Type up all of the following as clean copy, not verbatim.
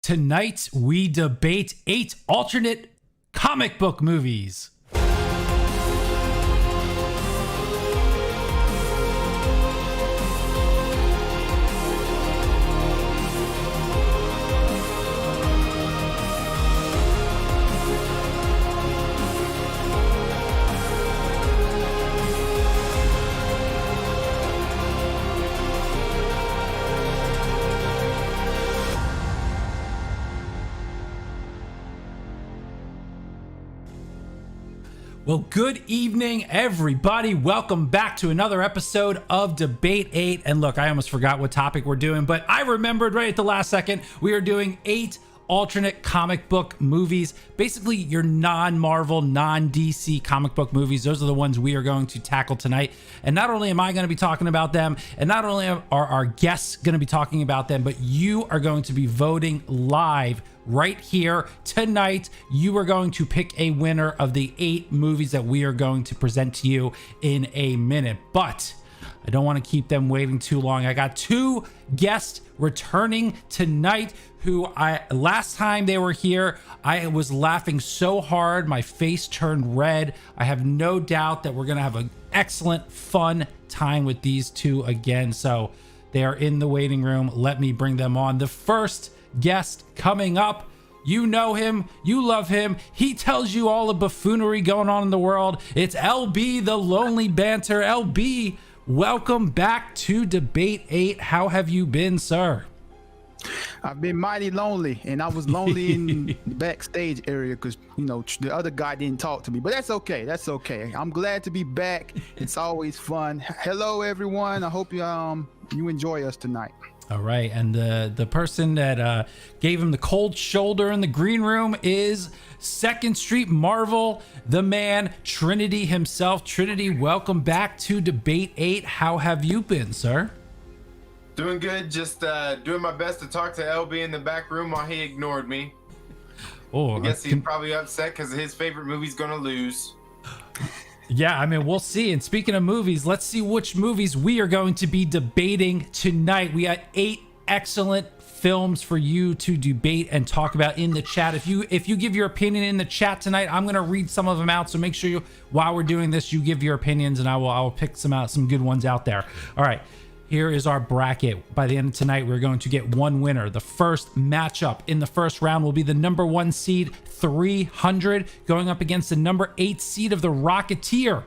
Tonight, we debate 8 alternate comic book movies. Well, good evening, everybody. Welcome back to another episode of Debate 8. And look, I almost forgot what topic we're doing, but I remembered right at the last second. We are doing 8 alternate comic book movies. Basically, your non-Marvel, non-DC comic book movies. Those are the ones we are going to tackle tonight. And not only am I going to be talking about them, and not only are our guests going to be talking about them, but you are going to be voting live right here tonight. You are going to pick a winner of the 8 movies that we are going to present to you in a minute. But I don't want to keep them waiting too long. I got 2 guests returning tonight who last time they were here, I was laughing so hard, my face turned red. I have no doubt that we're going to have an excellent, fun time with these 2 again. So they are in the waiting room. Let me bring them on. The first guest coming up, you know him, you love him, he tells you all the buffoonery going on in the world. It's LB, the lonely banter. LB, welcome back to Debate 8. How have you been, sir? I've been mighty lonely, and I was lonely in the backstage area because, you know, the other guy didn't talk to me, but that's okay. That's okay. I'm glad to be back. It's always fun. Hello, everyone. I hope you enjoy us tonight. All right, and the person that gave him the cold shoulder in the green room is 2nd Street Marvel, the man, Trinity himself. Trinity, welcome back to Debate 8. How have you been, sir? Doing good, just doing my best to talk to LB in the back room while he ignored me. Oh, I guess he's probably upset because his favorite movie's gonna lose. Yeah, I mean, we'll see. And speaking of movies, let's see which movies we are going to be debating tonight. We got 8 excellent films for you to debate and talk about in the chat. If you give your opinion in the chat tonight, I'm going to read some of them out. So make sure while we're doing this, you give your opinions, and I will pick some good ones out there. All right. Here is our bracket. By the end of tonight, we're going to get one winner. The first matchup in the first round will be the number 1 seed, 300, going up against the number 8 seed of the Rocketeer.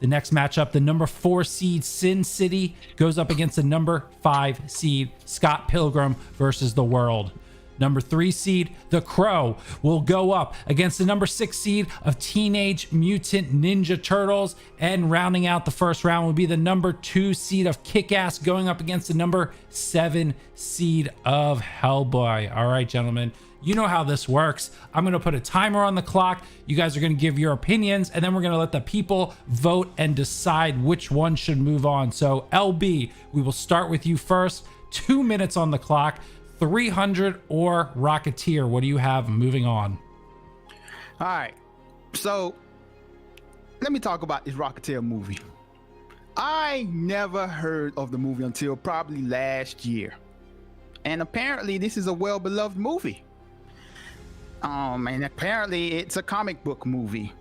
The next matchup, the number 4 seed, Sin City, goes up against the number 5 seed, Scott Pilgrim versus the World. Number 3 seed, The Crow, will go up against the number 6 seed of Teenage Mutant Ninja Turtles. And rounding out the first round will be the number 2 seed of Kick-Ass going up against the number 7 seed of Hellboy. All right, gentlemen, you know how this works. I'm going to put a timer on the clock. You guys are going to give your opinions, and then we're going to let the people vote and decide which one should move on. So, LB, we will start with you first. 2 minutes on the clock. 300 or Rocketeer. What do you have moving on? All right. So let me talk about this Rocketeer movie. I never heard of the movie until probably last year. And apparently this is a well-beloved movie. And apparently it's a comic book movie.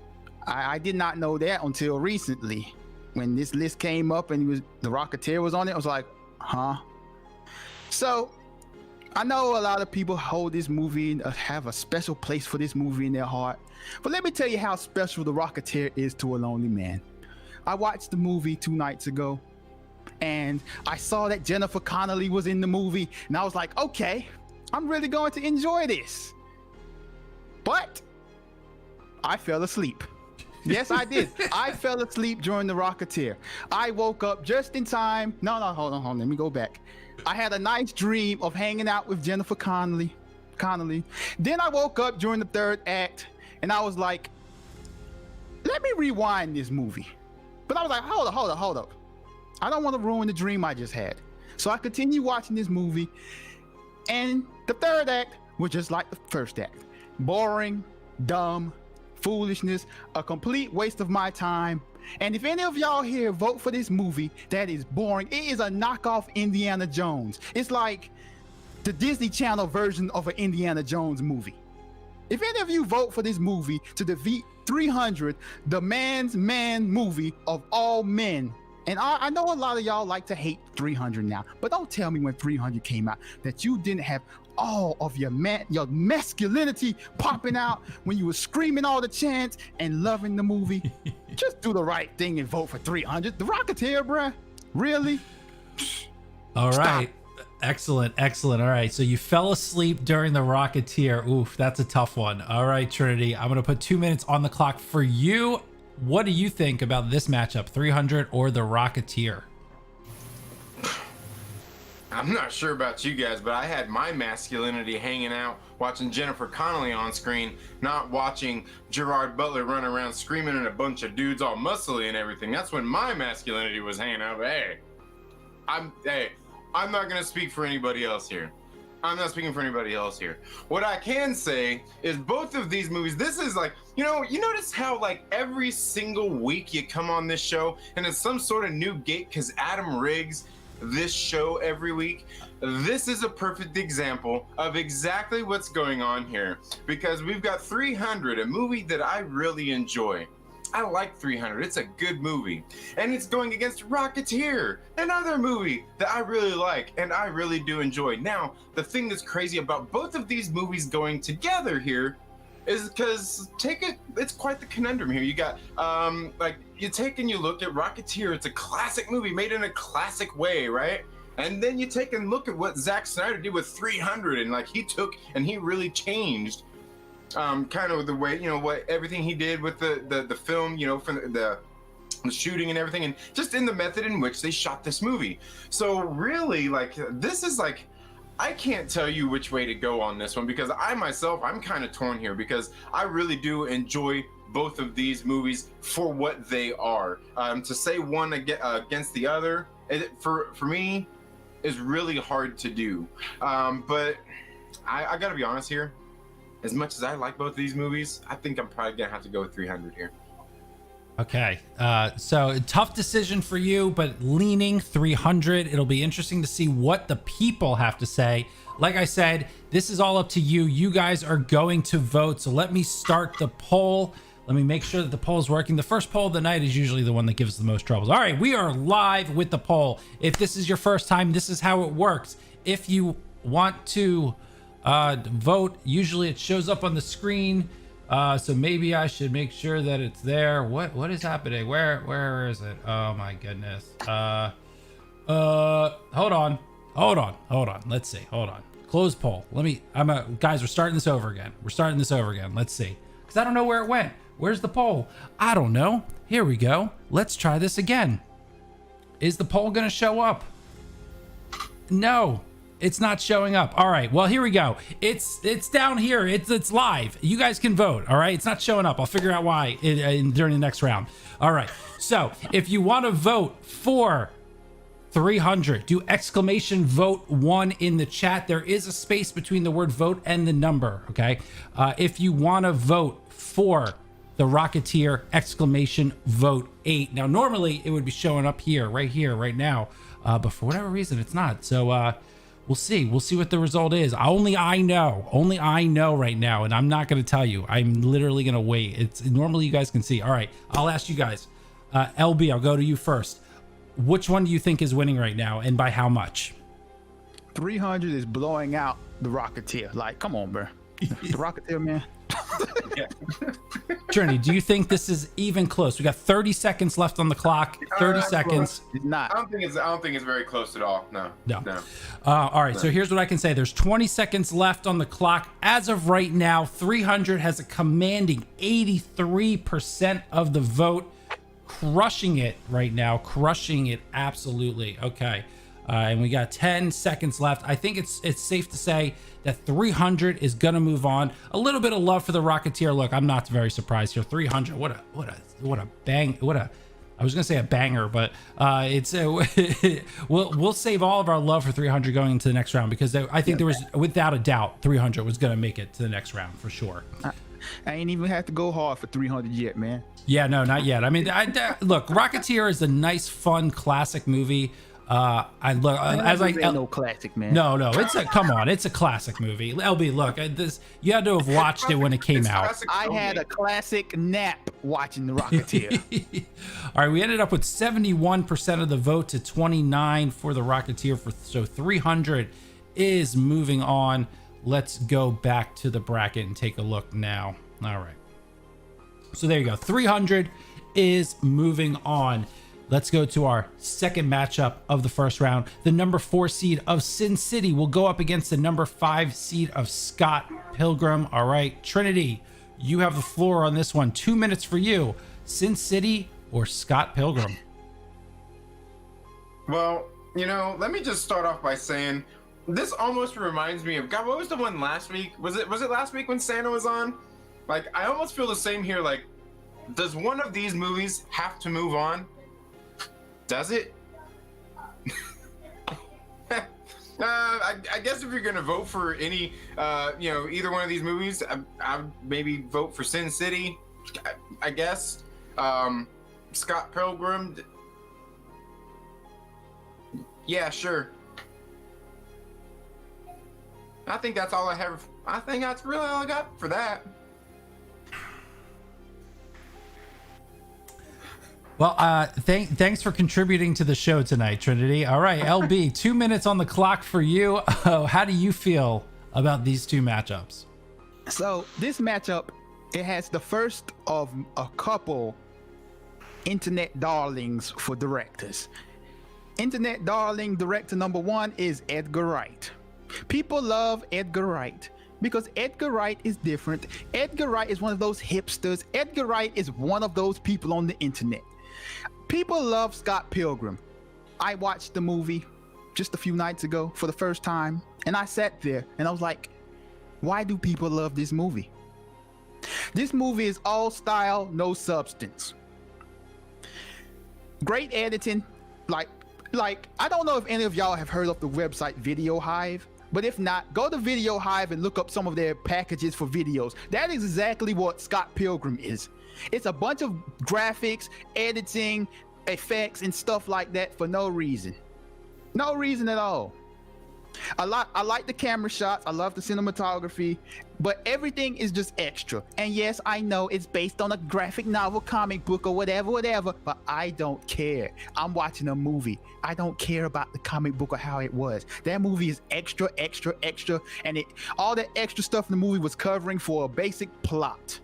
I did not know that until recently. When this list came up and the Rocketeer was on it, I was like, huh? So I know a lot of people hold this movie and have a special place for this movie in their heart. But let me tell you how special The Rocketeer is to a lonely man. I watched the movie 2 nights ago, and I saw that Jennifer Connelly was in the movie, and I was like, okay, I'm really going to enjoy this. But I fell asleep. Yes, I did. I fell asleep during The Rocketeer. I woke up just in time. No, hold on. Let me go back. I had a nice dream of hanging out with Jennifer Connelly. Then I woke up during the 3rd act, and I was like, let me rewind this movie. But I was like, hold up. I don't want to ruin the dream I just had. So I continued watching this movie, and the 3rd act was just like the 1st act. Boring, dumb, foolishness, a complete waste of my time. And if any of y'all here vote for this movie that is boring, it is a knockoff Indiana Jones. It's like the Disney Channel version of an Indiana Jones movie. If any of you vote for this movie to defeat 300, the man's man movie of all men, and I know a lot of y'all like to hate 300 now, but don't tell me when 300 came out that you didn't have all of your masculinity popping out when you were screaming all the chants and loving the movie. Just do the right thing and vote for 300. The Rocketeer, bruh. Really? All Stop. right. Excellent. All right. So you fell asleep during the Rocketeer. Oof, that's a tough one. All right, Trinity. I'm going to put 2 minutes on the clock for you. What do you think about this matchup, 300 or the Rocketeer? I'm not sure about you guys, but I had my masculinity hanging out watching Jennifer Connelly on screen, not watching Gerard Butler run around screaming at a bunch of dudes all muscly and everything. That's when my masculinity was hanging out. But hey, I'm not gonna speak for anybody else here. I'm not speaking for anybody else here. What I can say is both of these movies, this is like, you notice how like every single week you come on this show and it's some sort of new gate because Adam rigs this show every week. This is a perfect example of exactly what's going on here, because we've got 300, a movie that I really enjoy. I like 300. It's a good movie. And it's going against Rocketeer, another movie that I really like and I really do enjoy. Now, the thing that's crazy about both of these movies going together here is because it's quite the conundrum here. You got like you take and you look at Rocketeer, it's a classic movie made in a classic way, right? And then you take and look at what Zack Snyder did with 300, and like he took and he really changed kind of the way, what everything he did with the film, from the shooting and everything, and just in the method in which they shot this movie. So really, like, this is like, I can't tell you which way to go on this one, because I'm kind of torn here, because I really do enjoy both of these movies for what they are. To say one against the other, for me, is really hard to do. But I gotta be honest here. As much as I like both of these movies, I think I'm probably gonna have to go with 300 here. Okay, so tough decision for you, but leaning 300. It'll be interesting to see what the people have to say. Like I said, this is all up to you. You guys are going to vote. So let me start the poll. Let me make sure that the poll is working. The first poll of the night is usually the one that gives the most troubles. All right, we are live with the poll. If this is your first time, this is how it works. If you want to vote, usually it shows up on the screen. So maybe I should make sure that it's there. What is happening? Where is it? Oh my goodness. Hold on. Let's see. Hold on. Close poll. Guys, we're starting this over again. Let's see. Because I don't know where it went. Where's the poll? I don't know. Here we go. Let's try this again. Is the poll gonna show up? No. It's not showing up. All right, well, here we go. It's down here. It's live. You guys can vote. All right, it's not showing up. I'll figure out why during the next round. All right, so if you want to vote for 300, do exclamation vote 1 in the chat. There is a space between the word vote and the number. Okay, if you want to vote for the Rocketeer, exclamation vote 8. Now normally it would be showing up here, right now, but for whatever reason it's not. So we'll see what the result is. Only I know right now, and I'm not going to tell you. I'm literally going to wait. It's normally you guys can see. All right, I'll ask you guys. LB, I'll go to you first. Which one do you think is winning right now, and by how much? 300 is blowing out the Rocketeer. Like, come on, bro. The Rocketeer, man. Trinity, do you think this is even close? We got 30 seconds left on the clock. 30 seconds. It's not. I don't think it's very close at all. No. All right, so here's what I can say. There's 20 seconds left on the clock. As of right now, 300 has a commanding 83% of the vote. Crushing it right now. Crushing it absolutely. Okay. And we got 10 seconds left. I think it's safe to say that 300 is gonna move on. A little bit of love for the Rocketeer. Look, I'm not very surprised here. 300. What a bang. I was gonna say a banger, but it's we'll save all of our love for 300 going into the next round, because I think there was, without a doubt, 300 was gonna make it to the next round for sure. I ain't even have to go hard for 300 yet, man. Yeah, no, not yet. I mean, look, Rocketeer is a nice, fun, classic movie. I look as Ain't no classic, man. No, it's a come on, it's a classic movie. LB, look, this you had to have watched it when it came out. I had a classic nap watching The Rocketeer. All right, we ended up with 71% of the vote to 29 for The Rocketeer. So 300 is moving on. Let's go back to the bracket and take a look now. All right. So there you go. 300 is moving on. Let's go to our second matchup of the first round. The number 4 seed of Sin City will go up against the number 5 seed of Scott Pilgrim. All right, Trinity, you have the floor on this one. 2 minutes for you. Sin City or Scott Pilgrim? Well, let me just start off by saying this almost reminds me of, God, what was the one last week? Was it last week when Santa was on? Like, I almost feel the same here. Like, does one of these movies have to move on? Does it? I guess if you're gonna vote for any, either one of these movies, I would maybe vote for Sin City. I guess. Scott Pilgrim. Yeah, sure. I think that's all I have. I think that's really all I got for that. Well, thanks for contributing to the show tonight, Trinity. All right, LB, 2 minutes on the clock for you. How do you feel about these two matchups? So this matchup, it has the first of a couple internet darlings for directors. Internet darling director number 1 is Edgar Wright. People love Edgar Wright because Edgar Wright is different. Edgar Wright is one of those hipsters. Edgar Wright is one of those people on the internet. People love Scott Pilgrim. I watched the movie just a few nights ago for the first time, and I sat there and I was like, why do people love this movie? This movie is all style, no substance. Great editing. Like I don't know if any of y'all have heard of the website Video Hive, but if not, go to Video Hive and look up some of their packages for videos. That is exactly what Scott Pilgrim is. It's a bunch of graphics, editing, effects, and stuff like that for no reason. No reason at all. I like the camera shots. I love the cinematography, but everything is just extra. And yes, I know it's based on a graphic novel, comic book, or whatever, but I don't care. I'm watching a movie. I don't care about the comic book or how it was. That movie is extra, and all that extra stuff in the movie was covering for a basic plot.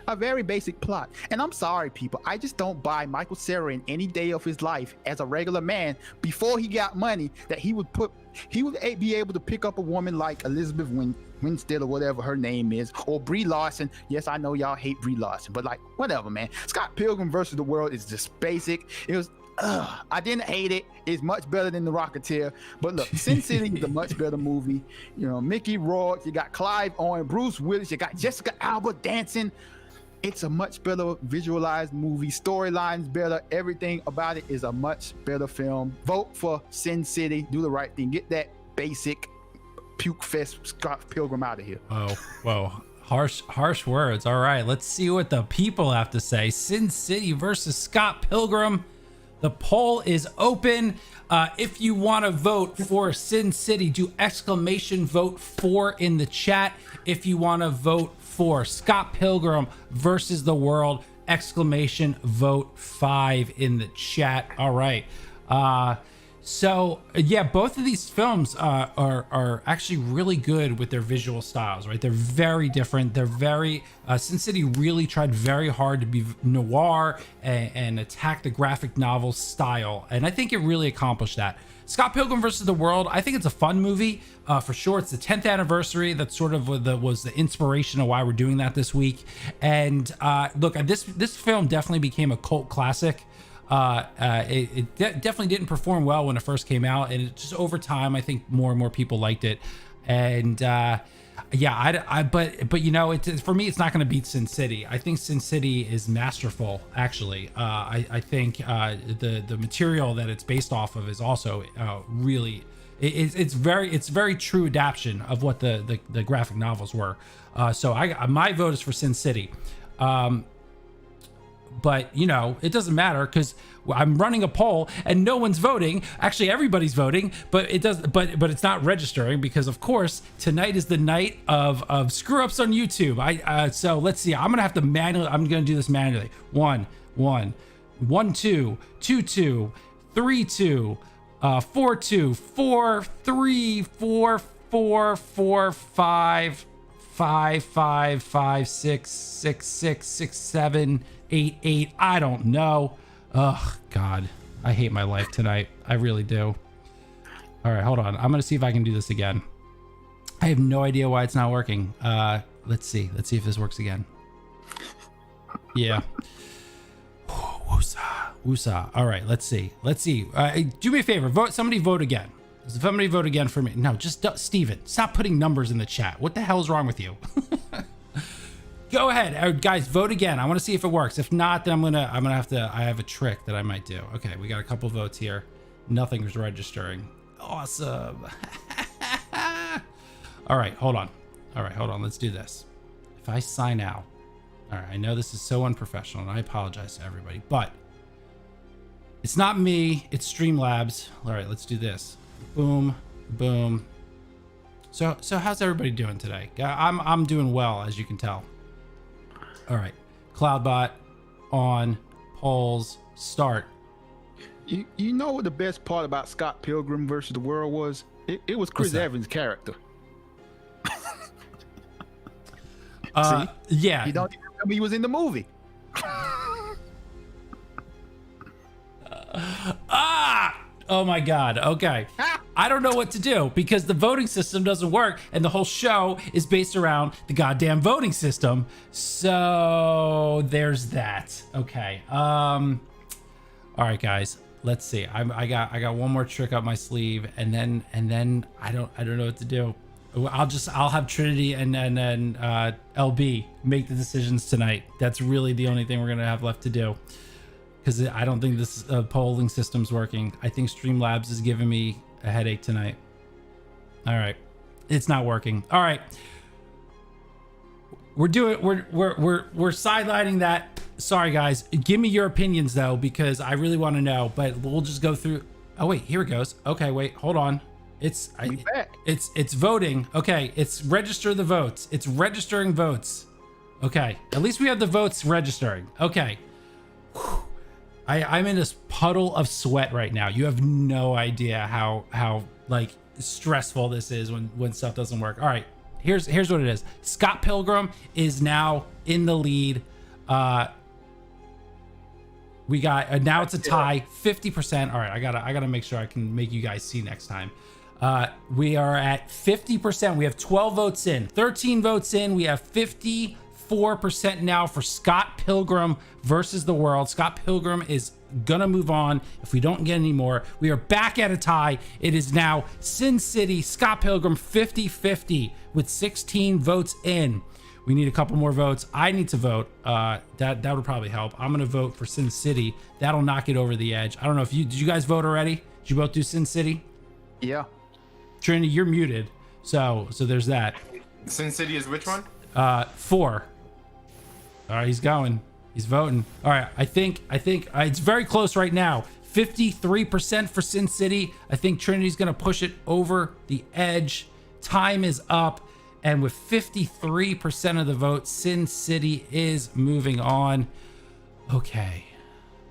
A very basic plot. And I'm sorry, people, I just don't buy Michael Cera in any day of his life as a regular man before he got money that he would be able to pick up a woman like Elizabeth Winstead or whatever her name is, or Brie Larson. Yes, I know y'all hate Brie Larson, but like, whatever, man. Scott Pilgrim versus the World is just basic. It was I didn't hate it. It's much better than The Rocketeer. But look, Sin City is a much better movie. Mickey Rourke, you got Clive Owen, Bruce Willis, you got Jessica Alba dancing. It's a much better visualized movie. Storyline's better. Everything about it is a much better film. Vote for Sin City. Do the right thing. Get that basic puke fest Scott Pilgrim out of here. Oh, whoa. Harsh words. All right, let's see what the people have to say. Sin City versus Scott Pilgrim. The poll is open. If you want to vote for Sin City, do exclamation vote 4 in the chat. If you want to vote for Scott Pilgrim versus the World, exclamation vote 5 in the chat. All right. So yeah, both of these films are actually really good with their visual styles, right? They're very different. They're very Sin City really tried very hard to be noir and attack the graphic novel style, and I think it really accomplished that. Scott Pilgrim versus the World, I think it's a fun movie for sure. It's the 10th anniversary. That's sort of was the inspiration of why we're doing that this week. And look, this film definitely became a cult classic. It definitely didn't perform well when it first came out, and it just over time I think more and more people liked it. And but for me it's not going to beat Sin City. I think Sin City is masterful actually. I think the material that it's based off of is also really it's very true adaptation of what the graphic novels were. So my vote is for Sin City. but you know, it doesn't matter because I'm running a poll and no one's voting. Actually, everybody's voting, but it does, but it's not registering because, of course, tonight is the night of screw ups on YouTube. So let's see. I'm gonna have to manually. I'm gonna do this manually. 1 1 1 2 2 2 3 2 4 2 4 3 4 4 4 5 5 5 5 6 6 6 6 7 8 8. I don't know. Oh God, I hate my life tonight. I really do. All right, hold on. I'm gonna see if I can do this again. I have no idea why it's not working. Let's see if this works again. Yeah. Woosah. All right, let's see. Do me a favor. Somebody vote again. Somebody vote again for me. No, just Steven, stop putting numbers in the chat. What the hell is wrong with you? Go ahead, guys, vote again. I want to see if it works. If not, then I'm gonna have to. I have a trick that I might do. Okay, we got a couple votes here. Nothing's registering. Awesome. All right, hold on. Let's do this. If I sign out. All right, I know this is so unprofessional, and I apologize to everybody, but it's not me. It's Streamlabs. All right, let's do this. Boom, boom. So how's everybody doing today? I'm doing well, as you can tell. All right, Cloudbot on, polls, start. You know what the best part about Scott Pilgrim versus the World was? It was Chris Evans' character. See? Yeah. You don't even remember he was in the movie. Oh my God. Okay. I don't know what to do because the voting system doesn't work and the whole show is based around the goddamn voting system. So there's that. Okay. All right, guys. Let's see. I got one more trick up my sleeve and then I don't know what to do. I'll have Trinity and then LB make the decisions tonight. That's really the only thing we're gonna have left to do. Because I don't think this polling system's working. I think Streamlabs is giving me a headache tonight. All right, it's not working. All right, we're sidelining that. Sorry guys, give me your opinions though because I really want to know. But we'll just go through. Oh wait, here it goes. Okay, wait, hold on. It's voting. Okay, it's register the votes. It's registering votes. Okay, at least we have the votes registering. Okay. Whew. I'm in this puddle of sweat right now. You have no idea how like stressful this is when stuff doesn't work. All right, here's what it is. Scott Pilgrim is now in the lead. We got now it's a tie, 50%. All right, I gotta make sure I can make you guys see next time. We are at 50%. We have 12 votes in, 13 votes in. We have 54% now for Scott Pilgrim versus the World. Scott Pilgrim is gonna move on if we don't get any more. We are back at a tie. It is now Sin City, Scott Pilgrim 50-50 with 16 votes in. We need a couple more votes. I need to vote. That would probably help. I'm gonna vote for Sin City. That'll knock it over the edge. I don't know if did you guys vote already? Did you both do Sin City? Yeah. Trinity, you're muted. So there's that. Sin City is which one? 4. All right, he's going. He's voting. All right, I think it's very close right now. 53% for Sin City. I think Trinity's gonna push it over the edge. Time is up, and with 53% of the vote, Sin City is moving on. Okay,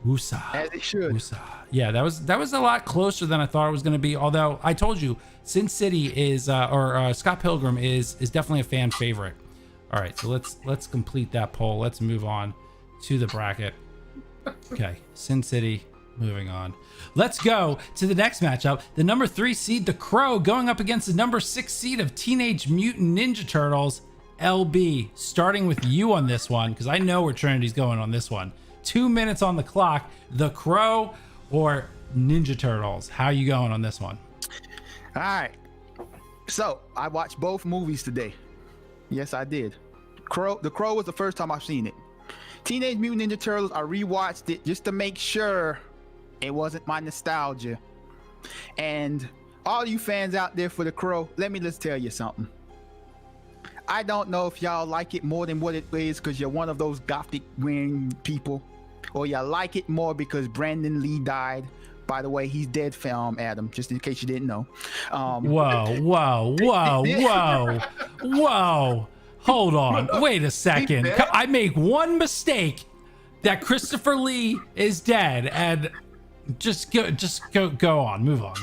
Woosah. As it should. Woosah. Yeah, that was a lot closer than I thought it was gonna be. Although I told you, Sin City is Scott Pilgrim is definitely a fan favorite. All right, so let's complete that poll. Let's move on to the bracket. Okay, Sin City, moving on. Let's go to the next matchup. The number 3 seed, The Crow, going up against the number 6 seed of Teenage Mutant Ninja Turtles, LB. Starting with you on this one, because I know where Trinity's going on this one. 2 minutes on the clock. The Crow or Ninja Turtles? How you going on this one? All right. So I watched both movies today. Yes, I did. The Crow was the first time I've seen it. Teenage Mutant Ninja Turtles, I rewatched it just to make sure it wasn't my nostalgia. And all you fans out there for The Crow, let me just tell you something. I don't know if y'all like it more than what it is because you're one of those gothic wearing people. or you like it more because Brandon Lee died. By the way, he's dead, Adam, just in case you didn't know. Whoa. Hold on. Wait a second. I make one mistake that Christopher Lee is dead, and just go on. Move on.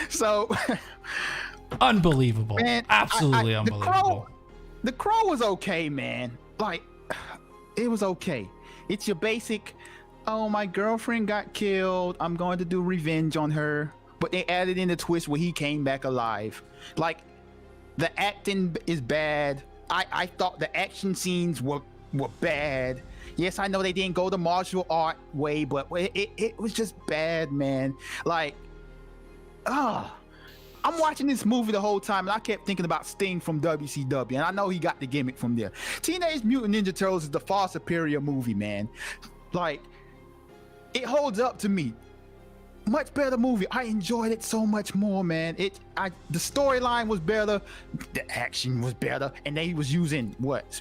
So unbelievable. Man, absolutely unbelievable. The Crow was okay, man. Like, it was okay. It's your basic, oh, my girlfriend got killed, I'm going to do revenge on her. But they added in the twist where he came back alive. Like, the acting is bad. I thought the action scenes were bad. Yes, I know they didn't go the martial art way, but it was just bad, man. Like, I'm watching this movie the whole time, and I kept thinking about Sting from WCW, and I know he got the gimmick from there. Teenage Mutant Ninja Turtles is the far superior movie, man. Like, it holds up to me. Much better movie. I enjoyed it so much more, man. The storyline was better, the action was better, and they was using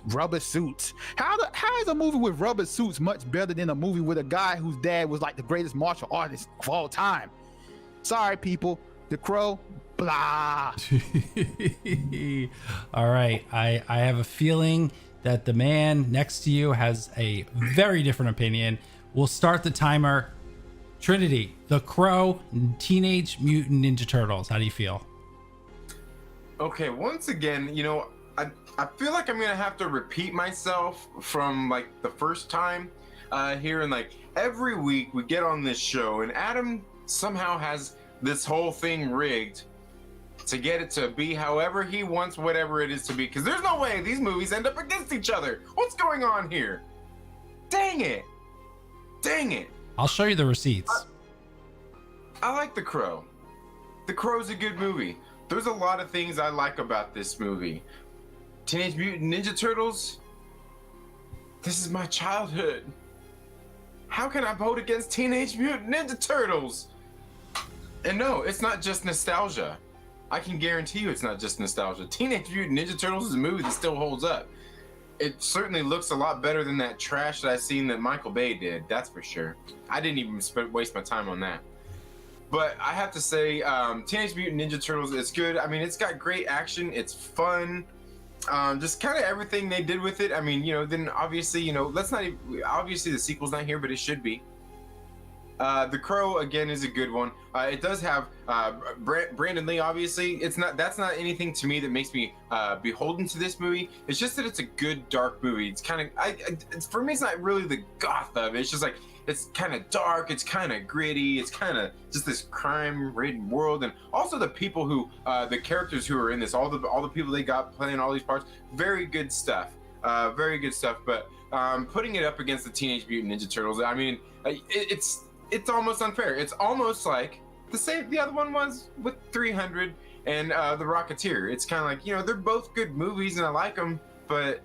rubber suits. How is a movie with rubber suits much better than a movie with a guy whose dad was like the greatest martial artist of all time? Sorry, people. The Crow, blah. All right. I have a feeling that the man next to you has a very different opinion. We'll start the timer. Trinity, The Crow, Teenage Mutant Ninja Turtles. How do you feel? Okay, once again, I feel like I'm gonna have to repeat myself from like the first time here, and like every week we get on this show, and Adam somehow has this whole thing rigged to get it to be however he wants whatever it is to be, because there's no way these movies end up against each other. What's going on here? Dang it. I'll show you the receipts. I like The Crow. The Crow's a good movie. There's a lot of things I like about this movie. Teenage Mutant Ninja Turtles, this is my childhood. How can I vote against Teenage Mutant Ninja Turtles? And no, it's not just nostalgia. I can guarantee you it's not just nostalgia. Teenage Mutant Ninja Turtles is a movie that still holds up. It certainly looks a lot better than that trash that I seen that Michael Bay did, that's for sure. I didn't even waste my time on that. But I have to say, Teenage Mutant Ninja Turtles is good. I mean, it's got great action, it's fun. Just kind of everything they did with it. I mean, then obviously, obviously the sequel's not here, but it should be. The Crow again is a good one. It does have Brandon Lee. Obviously, that's not anything to me that makes me beholden to this movie. It's just that it's a good dark movie. It's kind of for me, it's not really the goth of it. It's just like it's kind of dark. It's kind of gritty. It's kind of just this crime-ridden world, and also the people who the characters who are in this, all the people they got playing all these parts. Very good stuff. Very good stuff. But putting it up against the Teenage Mutant Ninja Turtles, I mean, it's almost unfair. It's almost like the other one was with 300 and the Rocketeer. It's kind of like, they're both good movies and I like them, but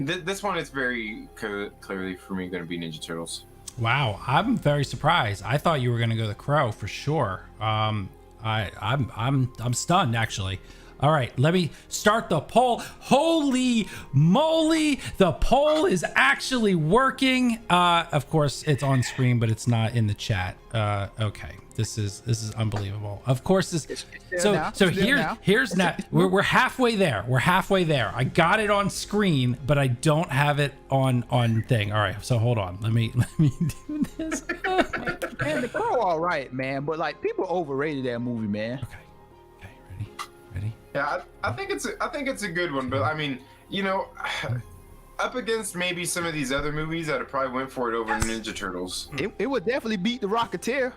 this one is very clearly for me going to be Ninja Turtles. Wow, I'm very surprised. I thought you were going to go The Crow for sure. I'm stunned actually. All right, let me start the poll. Holy moly, the poll is actually working. Of course, it's on screen, but it's not in the chat. Okay, this is unbelievable. Of course, this. Here's now. We're halfway there. We're halfway there. I got it on screen, but I don't have it on thing. All right, so hold on. Let me do this. Man, The Crow, all right, man, but like people overrated that movie, man. Okay, ready. Yeah, I think it's a good one, but I mean, up against maybe some of these other movies, I'd have probably went for it over Ninja Turtles. It would definitely beat the Rocketeer.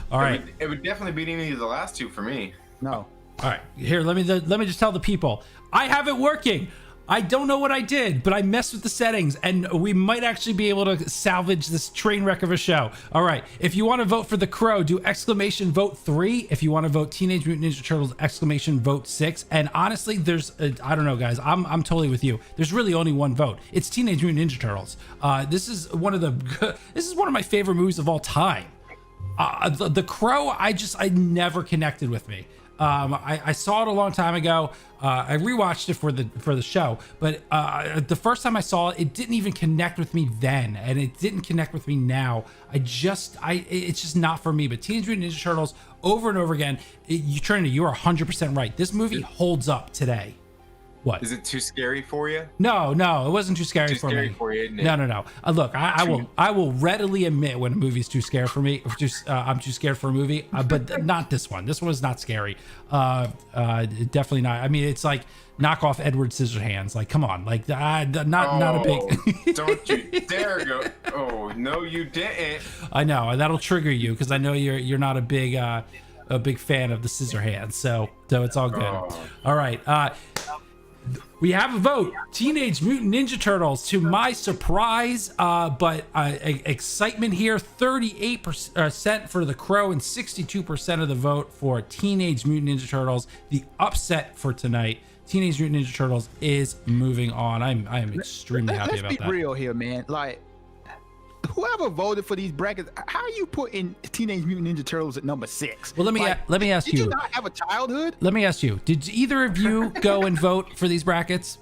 All right, it would definitely beat any of the last two for me. No. All right, here, let me just tell the people, I have it working. I don't know what I did, but I messed with the settings, and we might actually be able to salvage this train wreck of a show. All right, if you want to vote for The Crow, do exclamation vote 3. If you want to vote Teenage Mutant Ninja Turtles, exclamation vote 6. And honestly, there's I don't know, guys. I'm totally with you. There's really only one vote. It's Teenage Mutant Ninja Turtles. This is one of my favorite movies of all time. The Crow, I never connected with me. I saw it a long time ago. I rewatched it for the show, but the first time I saw it, it didn't even connect with me then, and it didn't connect with me now. It's just not for me. But Teenage Mutant Ninja Turtles, over and over again, Trinity, you are 100% right. This movie holds up today. What? Is it too scary for you? No, it wasn't too scary for me. For you, isn't it? No. Look, I will readily admit when a movie's too scary for me. I'm too scared for a movie, but not this one. This one is not scary. Definitely not. I mean, it's like knock off Edward Scissorhands. Like, come on, like not a big. Don't you dare go! Oh no, you didn't. I know that'll trigger you because I know you're not a big fan of the Scissorhands. So it's all good. All right. We have a vote. Teenage Mutant Ninja Turtles, to my surprise, but excitement here. 38% for The Crow and 62% of the vote for Teenage Mutant Ninja Turtles. The upset for tonight, Teenage Mutant Ninja Turtles is moving on. I am extremely happy about that. Let's be real here, man. Like, whoever voted for these brackets, how are you putting Teenage Mutant Ninja Turtles at number 6? Well, let me ask you. Did you not have a childhood? Let me ask you. Did either of you go and vote for these brackets?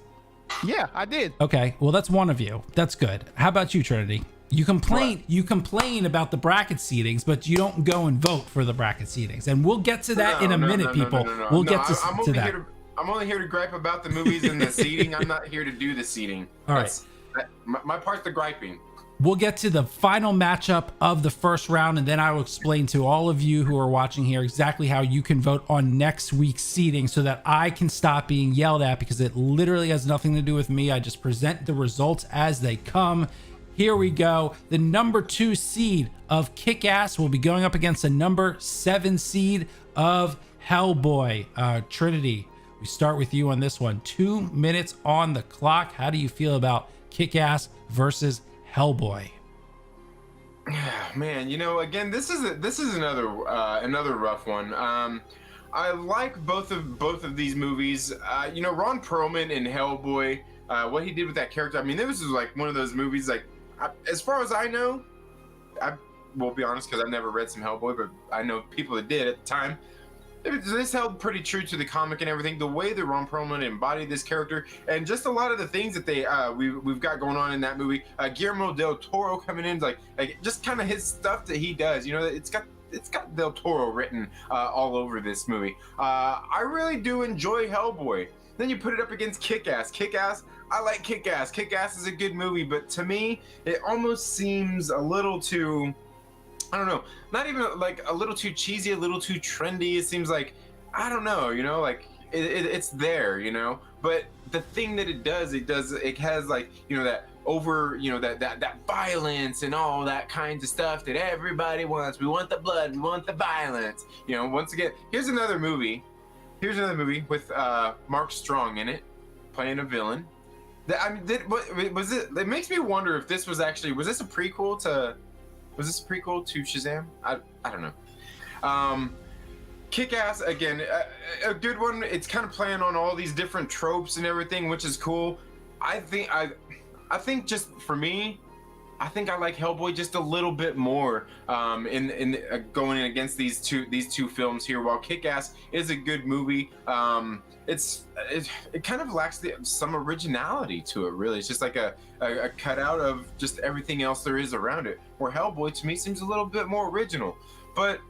Yeah, I did. Okay, well, that's one of you. That's good. How about you, Trinity? You complain about the bracket seatings, but you don't go and vote for the bracket seatings. And we'll get to that in a minute, people. We'll get to that. I'm only here to gripe about the movies and the seating. I'm not here to do the seating. All right. My part's the griping. We'll get to the final matchup of the first round, and then I will explain to all of you who are watching here exactly how you can vote on next week's seating so that I can stop being yelled at, because it literally has nothing to do with me. I just present the results as they come. Here we go. The number 2 seed of Kick-Ass will be going up against the number 7 seed of Hellboy. Trinity, we start with you on this one. 2 minutes on the clock. How do you feel about Kick-Ass versus Hellboy? Man, again, this is another rough one. I like both of these movies. Ron Perlman in Hellboy, what he did with that character. I mean, this is like one of those movies. Like, as far as I know, I will be honest because I've never read some Hellboy, but I know people that did at the time. This held pretty true to the comic and everything. The way that Ron Perlman embodied this character, and just a lot of the things that we've got going on in that movie. Guillermo del Toro coming in, like just kind of his stuff that he does. It's got Del Toro written all over this movie. I really do enjoy Hellboy. Then you put it up against Kick-Ass. Kick-Ass, I like Kick-Ass. Kick-Ass is a good movie, but to me, it almost seems a little too, I don't know, not even like a little too cheesy, a little too trendy. It seems like, I don't know, like it's there, but the thing that it has like, that over, that violence and all that kinds of stuff that everybody wants. We want the blood, we want the violence. Once again, here's another movie with Mark Strong in it, playing a villain. It makes me wonder if this was this a prequel to Shazam? I don't know. Kick-Ass, again, a good one. It's kind of playing on all these different tropes and everything, which is cool. I think just for me, I think I like Hellboy just a little bit more in going in against these two films here. While Kick-Ass is a good movie, it kind of lacks some originality to it. Really, it's just like a cutout of just everything else there is around it. Where Hellboy to me seems a little bit more original, but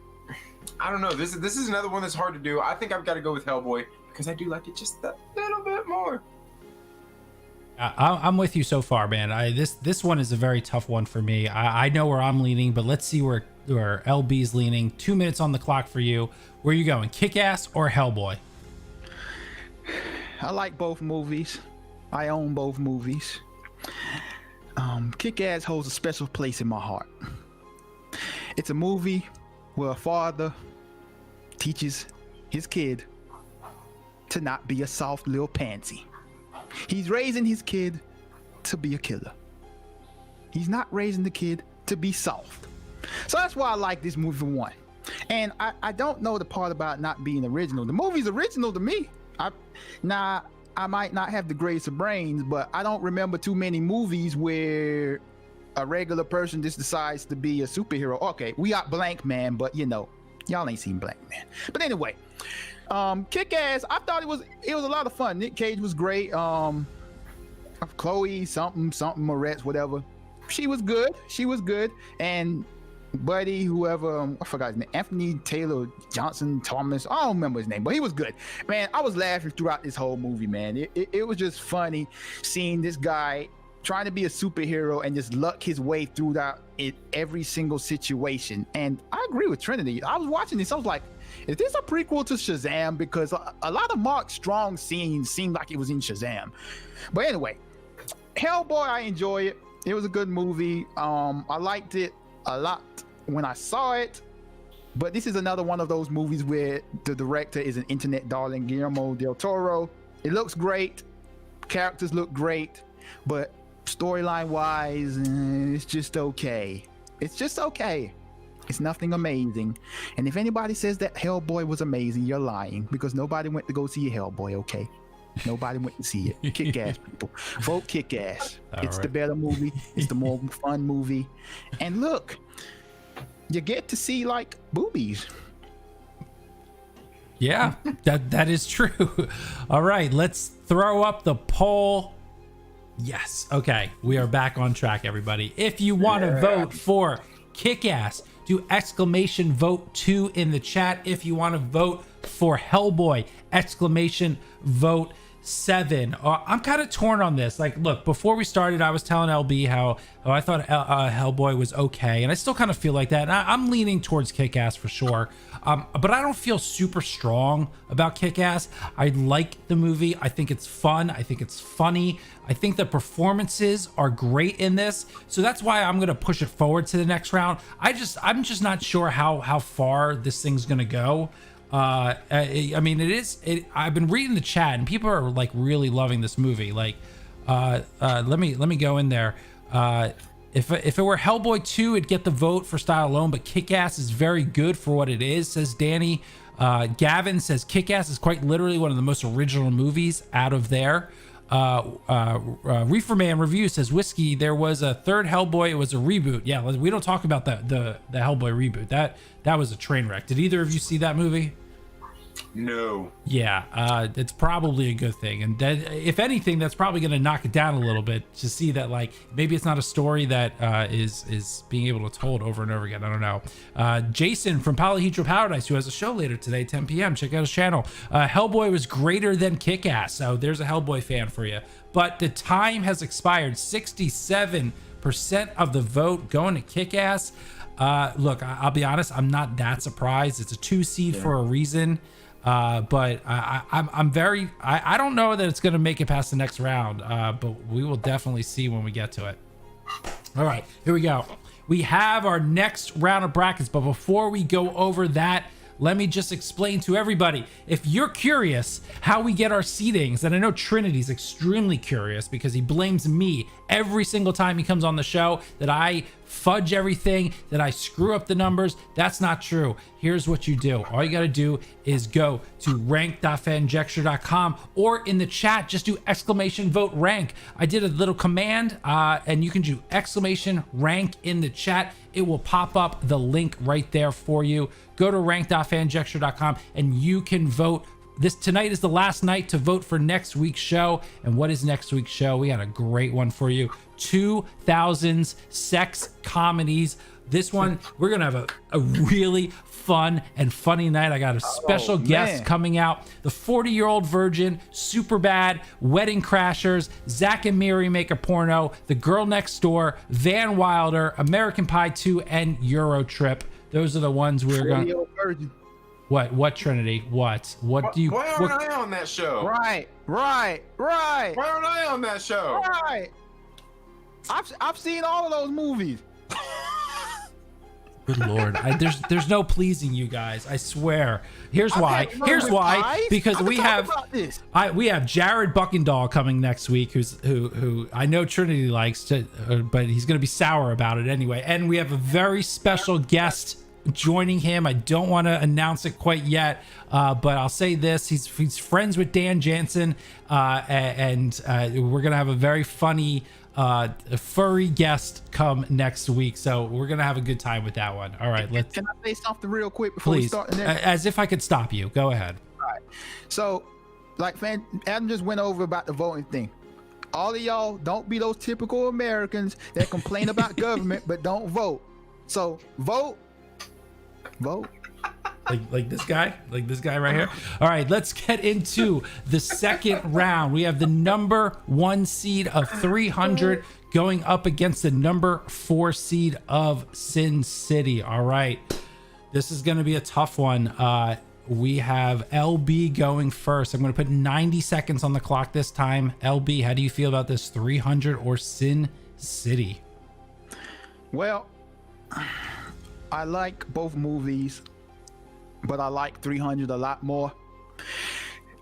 I don't know. This is another one that's hard to do. I think I've got to go with Hellboy because I do like it just a little bit more. I'm with you so far, man. This one is a very tough one for me. I know where I'm leaning, but let's see where LB's leaning. 2 minutes on the clock for you. Where are you going, Kick-Ass or Hellboy? I like both movies. I own both movies. Kick-Ass holds a special place in my heart. It's a movie where a father teaches his kid to not be a soft little pansy. He's raising his kid to be a killer. He's not raising the kid to be soft. So that's why I like this movie for one. And I don't know the part about not being original. The movie's original to me. I might not have the greatest of brains, but I don't remember too many movies where a regular person just decides to be a superhero. Okay, we got Blank Man, but Y'all ain't seen Black Man. But anyway, Kick-Ass, I thought it was a lot of fun. Nick Cage was great. Chloe something Moretz, whatever. She was good. And Buddy, whoever, I forgot his name, Anthony Taylor Johnson Thomas, I don't remember his name, but he was good. Man, I was laughing throughout this whole movie, man. It was just funny seeing this guy trying to be a superhero and just luck his way through that in every single situation. And I agree with Trinity. I was watching this, I was like, is this a prequel to Shazam? Because a lot of Mark Strong scenes seemed like it was in Shazam. But anyway, Hellboy, I enjoy it. It was a good movie. I liked it a lot when I saw it, but this is another one of those movies where the director is an internet darling, Guillermo del Toro. It looks great, characters look great, but storyline wise, it's just okay. It's nothing amazing. And if anybody says that Hellboy was amazing, you're lying, because nobody went to go see Hellboy, okay? Nobody went to see it. Kick-Ass, people. Vote Kick-Ass. It's the better movie. It's the more fun movie. And look, you get to see like boobies. Yeah, that is true. All right, let's throw up the poll. Yes. Okay, we are back on track, everybody. If you want to vote for Kick-Ass, do exclamation vote 2 in the chat. If you want to vote for Hellboy, exclamation vote 7. I'm kind of torn on this. Like, look, before we started, I was telling LB how I thought Hellboy was okay, and I still kind of feel like that. And I'm leaning towards Kick-Ass for sure, but I don't feel super strong about Kick-Ass. I like the movie. I think it's fun. I think it's funny. I think the performances are great in this, so that's why I'm gonna push it forward to the next round. I'm just not sure how far this thing's gonna go. I mean, I've been reading the chat and people are like really loving this movie. Like, let me go in there. If it were Hellboy 2, it'd get the vote for style alone, but Kick-Ass is very good for what it is, says Danny. Gavin says Kick-Ass is quite literally one of the most original movies out of there. Reefer Man Review says Whiskey, there was a third Hellboy, it was a reboot. Yeah, we don't talk about the Hellboy reboot. That was a train wreck. Did either of you see that movie? No. Yeah, it's probably a good thing, and if anything, that's probably going to knock it down a little bit to see that like maybe it's not a story that is being able to told over and over again. I don't know. Jason from Polyhedra Paradise, who has a show later today, 10 p.m. Check out his channel. Hellboy was greater than Kick-Ass, so there's a Hellboy fan for you. But the time has expired. 67% of the vote going to Kick-Ass. Look, I'll be honest, I'm not that surprised. It's a 2 seed for a reason. But I don't know that it's going to make it past the next round, but we will definitely see when we get to it. All right, here we go. We have our next round of brackets, but before we go over that, let me just explain to everybody. If you're curious how we get our seedings, and I know Trinity's extremely curious because he blames me every single time he comes on the show that I fudge everything, that I screw up the numbers. That's not true. Here's what you do. All you got to do is go to rank.fanjecture.com, or in the chat, just do exclamation vote rank. I did a little command, and you can do exclamation rank in the chat. It will pop up the link right there for you. Go to rank.fanjecture.com and you can vote. Tonight is the last night to vote for next week's show. And what is next week's show? We got a great one for you. 2000s sex comedies. This one, we're gonna have a really fun and funny night. I got a special guest coming out. The 40-Year-Old Virgin, Superbad, Wedding Crashers, Zack and Miri Make a Porno, The Girl Next Door, Van Wilder, American Pie 2, and Euro Trip. Those are the ones we're going to... What Trinity? What do you... Why aren't I on that show? Right. Why aren't I on that show? Right. I've seen all of those movies. Good Lord. There's no pleasing you guys. I swear. Here's why. Because we have Jared Buckendahl coming next week, who I know Trinity likes, but he's going to be sour about it anyway. And we have a very special guest joining him. I don't want to announce it quite yet, but I'll say this: he's friends with Dan Jansen, and we're going to have a very funny furry guest come next week. So we're going to have a good time with that one. All right. Can I say something real quick before we Please, start the next? as if I could stop you. Go ahead. All right. So, like Adam just went over about the voting thing. All of y'all don't be those typical Americans that complain about government but don't vote. So vote. Like this guy right here. All right, let's get into the second round. We have the number 1 seed of 300 going up against the number 4 seed of Sin City. All right, this is going to be a tough one. We have LB going first. I'm going to put 90 seconds on the clock this time. LB, how do you feel about this 300 or Sin City? Well, I like both movies, but I like 300 a lot more.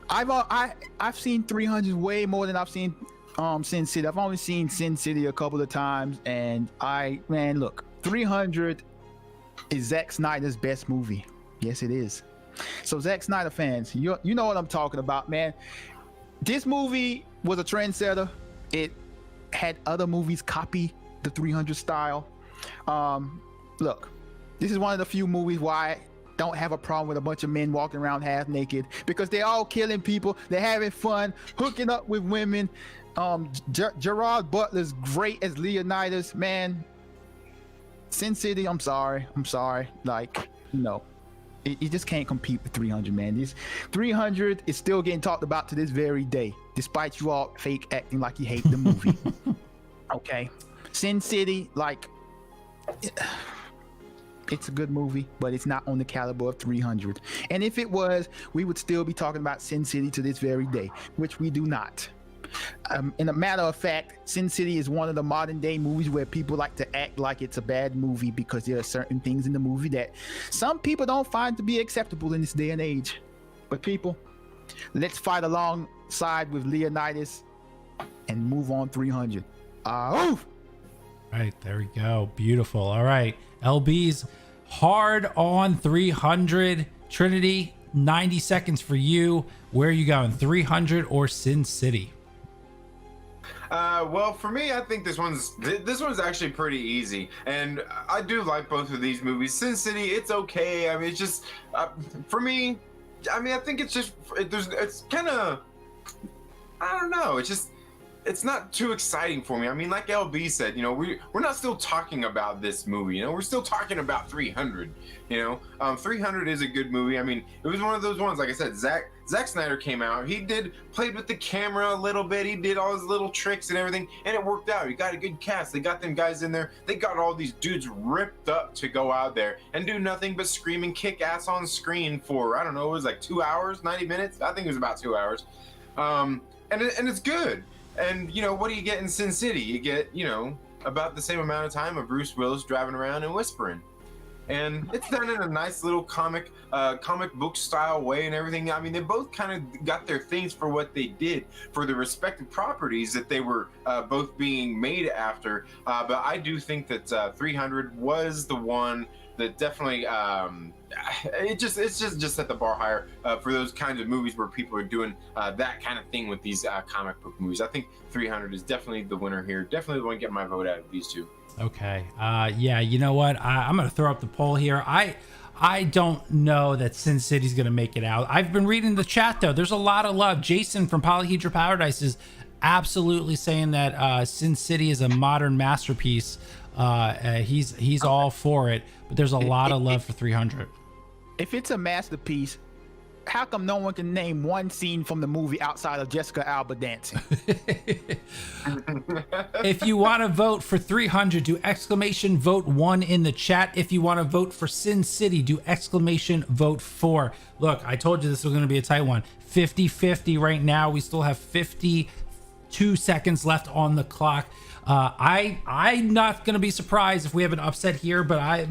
I've seen 300 way more than I've seen Sin City. I've only seen Sin City a couple of times, and look, 300 is Zack Snyder's best movie. Yes, it is. So Zack Snyder fans, you know what I'm talking about, man. This movie was a trendsetter. It had other movies copy the 300 style. Look, this is one of the few movies where I don't have a problem with a bunch of men walking around half naked, because they're all killing people, they're having fun, hooking up with women. Gerard Butler's great as Leonidas, man. Sin City, I'm sorry. Like, no. You just can't compete with 300, man. This 300 is still getting talked about to this very day, despite you all fake acting like you hate the movie. Okay. Sin City, like, it's a good movie, but it's not on the caliber of 300. And if it was, we would still be talking about Sin City to this very day, which we do not. In a matter of fact, Sin City is one of the modern day movies where people like to act like it's a bad movie because there are certain things in the movie that some people don't find to be acceptable in this day and age. But people, let's fight alongside with Leonidas and move on 300. Right, there we go. Beautiful. All right, LB's hard on 300. Trinity, 90 seconds for you. Where are you going, 300 or Sin City? Well, for me, I think this one's actually pretty easy, and I do like both of these movies. Sin City, it's okay. I mean, it's just for me. I mean, I think it's just it's kind of, I don't know. It's not too exciting for me. I mean, like LB said, you know, we're not still talking about this movie. You know, we're still talking about 300. You know, 300 is a good movie. I mean, it was one of those ones. Like I said, Zack Snyder came out. He played with the camera a little bit. He did all his little tricks and everything, and it worked out. He got a good cast. They got them guys in there. They got all these dudes ripped up to go out there and do nothing but scream and kick ass on screen for, I don't know, it was like 2 hours, 90 minutes. I think it was about 2 hours. And it's good. And, you know, what do you get in Sin City? You get, you know, about the same amount of time of Bruce Willis driving around and whispering. And it's done in a nice little comic book style way and everything. I mean, they both kind of got their things for what they did for the respective properties that they were both being made after. But I do think that 300 was the one that definitely it's just set the bar higher for those kinds of movies where people are doing that kind of thing with these comic book movies. I think 300 is definitely the winner here. Definitely the one getting my vote out of these two. Okay. Yeah, you know what? I'm going to throw up the poll here. I don't know that Sin City's going to make it out. I've been reading the chat, though. There's a lot of love. Jason from Polyhedra Paradise is absolutely saying that Sin City is a modern masterpiece. He's all for it, but there's a lot of love for 300. If it's a masterpiece, how come no one can name one scene from the movie outside of Jessica Alba dancing? If you want to vote for 300, do exclamation vote 1 in the chat. If you want to vote for Sin City, do exclamation vote 4. Look, I told you this was going to be a tight one. 50-50 right now. We still have 52 seconds left on the clock. I'm not going to be surprised if we have an upset here, but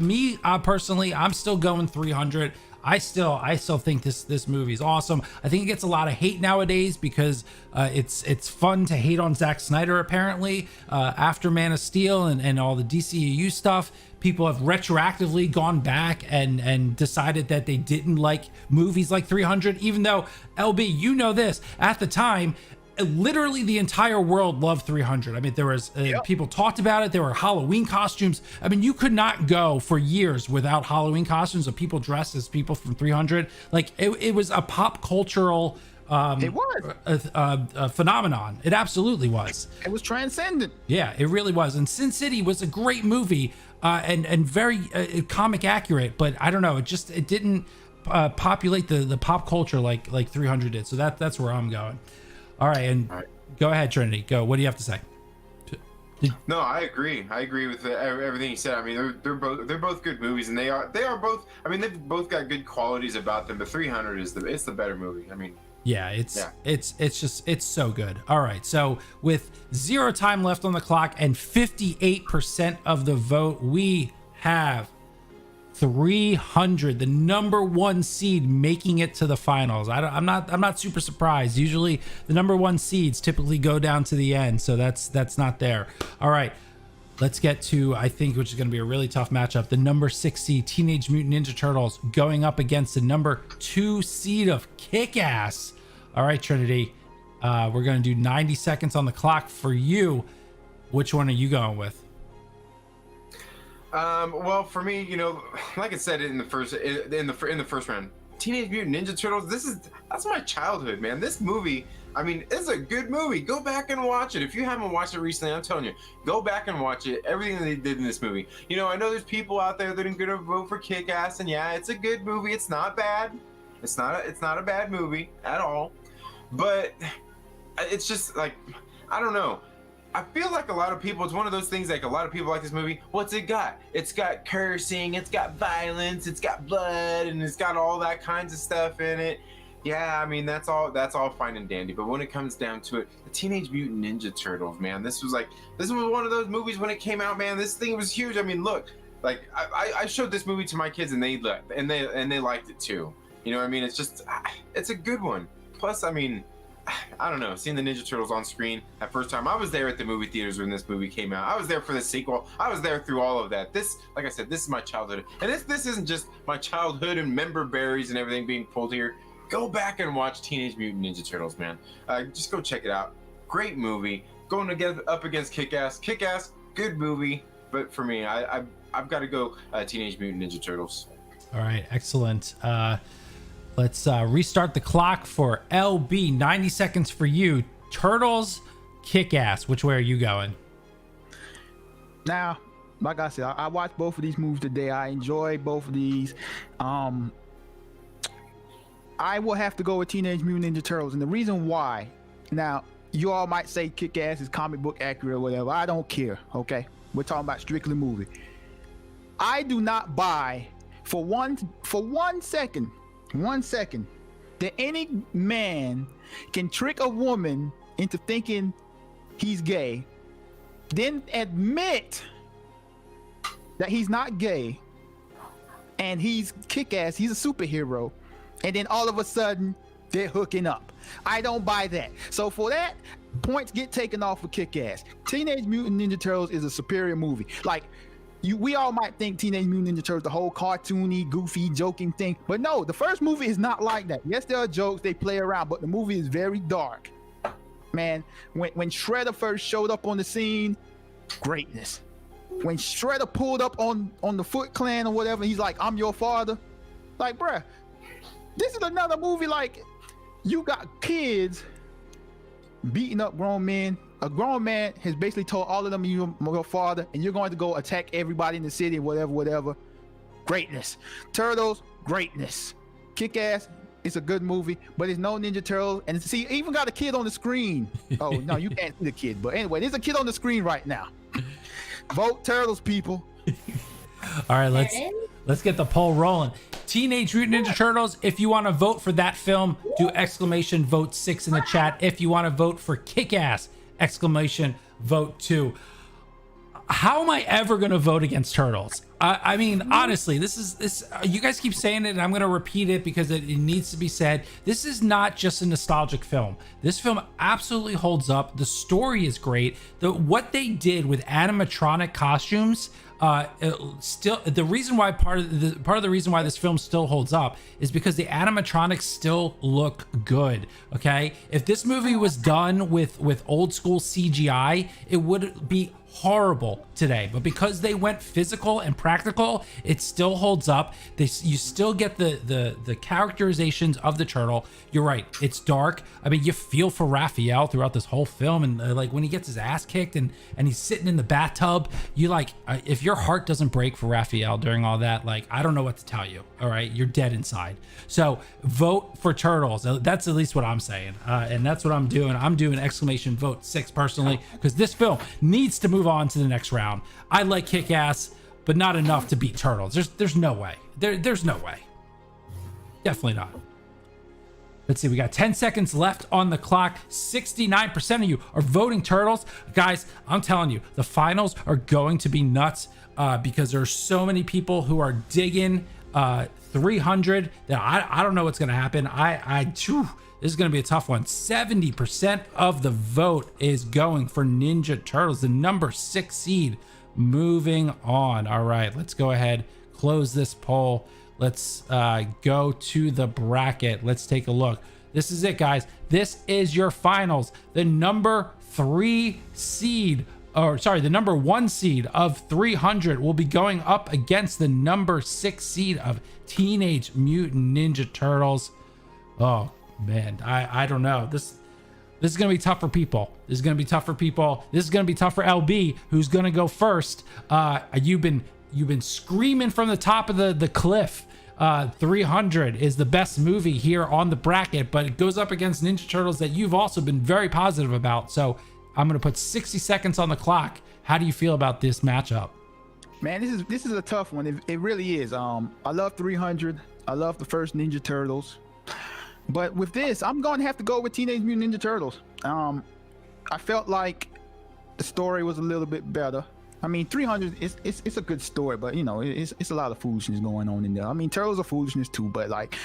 personally, I'm still going 300. I still think this movie is awesome. I think it gets a lot of hate nowadays because it's fun to hate on Zack Snyder. Apparently, after Man of Steel and all the DCEU stuff, people have retroactively gone back and decided that they didn't like movies like 300. Even though LB, you know this, at the time, literally the entire world loved 300. I mean, there was people talked about it. There were Halloween costumes. I mean, you could not go for years without Halloween costumes of people dressed as people from 300. Like it was a pop cultural it was a phenomenon. It absolutely was. It was transcendent. Yeah, it really was. And Sin City was a great movie and very comic accurate, but I don't know, it didn't populate the pop culture like 300 did. So that's where I'm going. All right, go ahead, Trinity. Go. What do you have to say? No, I agree. I agree with everything you said. I mean, they're both good movies, and they are both. I mean, they've both got good qualities about them. But 300 is the better movie. I mean, yeah, it's so good. All right, so with 0 time left on the clock and 58% of the vote, we have 300, the number 1 seed, making it to the finals. I'm not super surprised. Usually the number 1 seeds typically go down to the end, so that's not there. All right, let's get to, I think, which is going to be a really tough matchup, the number 6 seed Teenage Mutant Ninja Turtles going up against the number 2 seed of Kick-Ass. All right, Trinity, we're going to do 90 seconds on the clock for you. Which one are you going with? Well, for me, you know, like I said in the first round, Teenage Mutant Ninja Turtles. That's my childhood, man. This movie, I mean, it's a good movie. Go back and watch it. If you haven't watched it recently, I'm telling you, go back and watch it. Everything that they did in this movie. You know, I know there's people out there that are gonna vote for Kick-Ass, and yeah, it's a good movie. It's not bad. It's not a bad movie at all. But it's just like, I don't know. I feel like a lot of people, it's one of those things, like a lot of people like this movie. What's it got? It's got cursing, it's got violence, it's got blood, and it's got all that kinds of stuff in it. Yeah, I mean, that's all fine and dandy. But when it comes down to it, the Teenage Mutant Ninja Turtles, man, this was one of those movies when it came out, man. This thing was huge. I mean, look, like I showed this movie to my kids, and they liked it too. You know what I mean? It's a good one. Plus, I mean, I don't know, seeing the Ninja Turtles on screen that first time, I was there at the movie theaters when this movie came out. I was there for the sequel. I was there through all of that. This, like I said, this is my childhood. And this isn't just my childhood and member berries and everything being pulled here. Go back and watch Teenage Mutant Ninja Turtles, man. Just go check it out. Great movie. Going up against Kick-Ass. Kick-Ass, good movie. But for me, I've got to go Teenage Mutant Ninja Turtles. All right, excellent. Let's restart the clock for LB. 90 seconds for you. Turtles, Kick-Ass. Which way are you going? Now, like I said, I watched both of these movies today. I enjoy both of these. I will have to go with Teenage Mutant Ninja Turtles, and the reason why. Now, you all might say Kick-Ass is comic book accurate or whatever. I don't care. Okay, we're talking about strictly movie. I do not buy for one second that any man can trick a woman into thinking he's gay, then admit that he's not gay and he's Kick-Ass, he's a superhero, and then all of a sudden they're hooking up. I don't buy that. So for that, points get taken off for Kick-Ass. Teenage Mutant Ninja Turtles is a superior movie. Like, we all might think Teenage Mutant Ninja Turtles, the whole cartoony, goofy, joking thing. But no, the first movie is not like that. Yes, there are jokes, they play around, but the movie is very dark. Man, when Shredder first showed up on the scene, greatness. When Shredder pulled up on the Foot Clan or whatever, he's like, I'm your father. Like, bruh, this is another movie, like, you got kids beating up grown men. A grown man has basically told all of them, you're your father, and you're going to go attack everybody in the city, whatever. Greatness. Turtles, greatness. Kick-Ass, it's a good movie, but it's no Ninja Turtles. And see, even got a kid on the screen. Oh, no, you can't see the kid. But anyway, there's a kid on the screen right now. Vote Turtles, people. All right, let's get the poll rolling. Teenage Mutant Ninja Turtles, if you want to vote for that film, do exclamation vote 6 in the chat. If you want to vote for Kick-Ass, exclamation vote 2. How am I ever going to vote against Turtles? I mean, honestly, this you guys keep saying it, and I'm going to repeat it because it needs to be said. This is not just a nostalgic film. This film absolutely holds up. The story is great. What they did with animatronic costumes still the reason why part of the reason why this film still holds up is because the animatronics still look good. Okay, if this movie was done with old school CGI, it would be horrible today, but because they went physical and practical, it still holds up. You still get the characterizations of the turtle. You're right, it's dark. I mean, you feel for Raphael throughout this whole film, and like when he gets his ass kicked and he's sitting in the bathtub, you like, if your heart doesn't break for Raphael during all that, like, I don't know what to tell you. All right, you're dead inside. So vote for Turtles. That's at least what I'm saying, and that's what I'm doing. I'm doing exclamation vote 6 personally, because this film needs to move on to the next round. I like Kick-Ass, but not enough to beat Turtles. There's no way. There's no way. Definitely not. Let's see, we got 10 seconds left on the clock. 69% of you are voting Turtles. Guys, I'm telling you, the finals are going to be nuts, because there's so many people who are digging 300 that I don't know what's going to happen. This is going to be a tough one. 70% of the vote is going for Ninja Turtles, the number 6 seed. Moving on. All right, let's go ahead, close this poll. Let's go to the bracket. Let's take a look. This is it, guys. This is your finals. The number 3 seed, or sorry, the number 1 seed of 300 will be going up against the number 6 seed of Teenage Mutant Ninja Turtles. Oh man, I don't know. This is gonna be tough for people. This is gonna be tough for people. This is gonna be tough for LB, who's gonna go first. You've been screaming from the top of the cliff. 300 is the best movie here on the bracket, but it goes up against Ninja Turtles that you've also been very positive about. So I'm gonna put 60 seconds on the clock. How do you feel about this matchup? Man, this is a tough one. It really is. I love 300. I love the first Ninja Turtles. But with this, I'm going to have to go with Teenage Mutant Ninja Turtles. I felt like the story was a little bit better. I mean, 300 it's a good story, but you know, it's a lot of foolishness going on in there. I mean, Turtles are foolishness too, but like,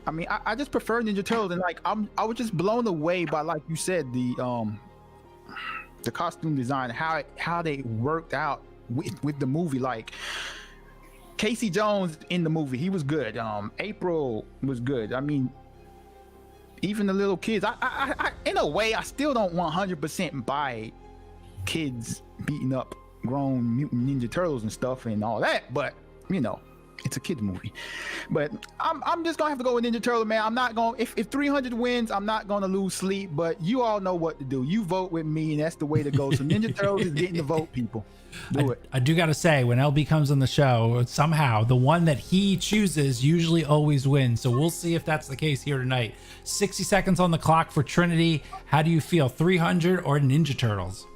I mean, I just prefer Ninja Turtles, and like I was just blown away by, like you said, the costume design, how they worked out with the movie. Like Casey Jones in the movie, he was good. April was good. I mean, even the little kids, I in a way, I still don't 100% buy kids beating up grown Mutant Ninja Turtles and stuff and all that, but you know, it's a kid's movie. But I'm just gonna have to go with Ninja Turtle, man. I'm not going, if 300 wins, I'm not gonna lose sleep, but you all know what to do. You vote with me, and that's the way to go. So Ninja Turtles is getting the vote, people. I do gotta say, when LB comes on the show, somehow the one that he chooses usually always wins. So we'll see if that's the case here tonight. 60 seconds on the clock for Trinity. How do you feel, 300 or Ninja Turtles?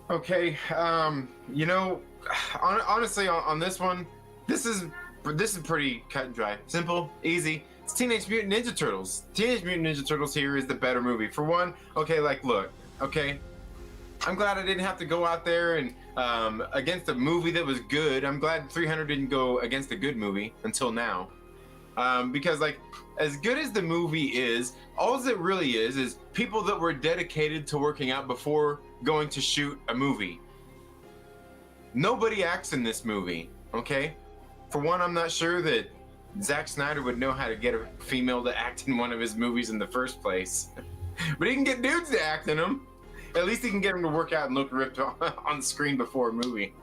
Okay, you know, honestly, on this one, this is pretty cut and dry, simple, easy. It's Teenage Mutant Ninja Turtles. Teenage Mutant Ninja Turtles here is the better movie. For one, okay, like look, okay, I'm glad I didn't have to go out there and against a movie that was good. I'm glad 300 didn't go against a good movie until now, because like, as good as the movie is, all it really is people that were dedicated to working out before going to shoot a movie. Nobody acts in this movie, okay? For one, I'm not sure that Zack Snyder would know how to get a female to act in one of his movies in the first place. But he can get dudes to act in them. At least he can get them to work out and look ripped on screen before a movie.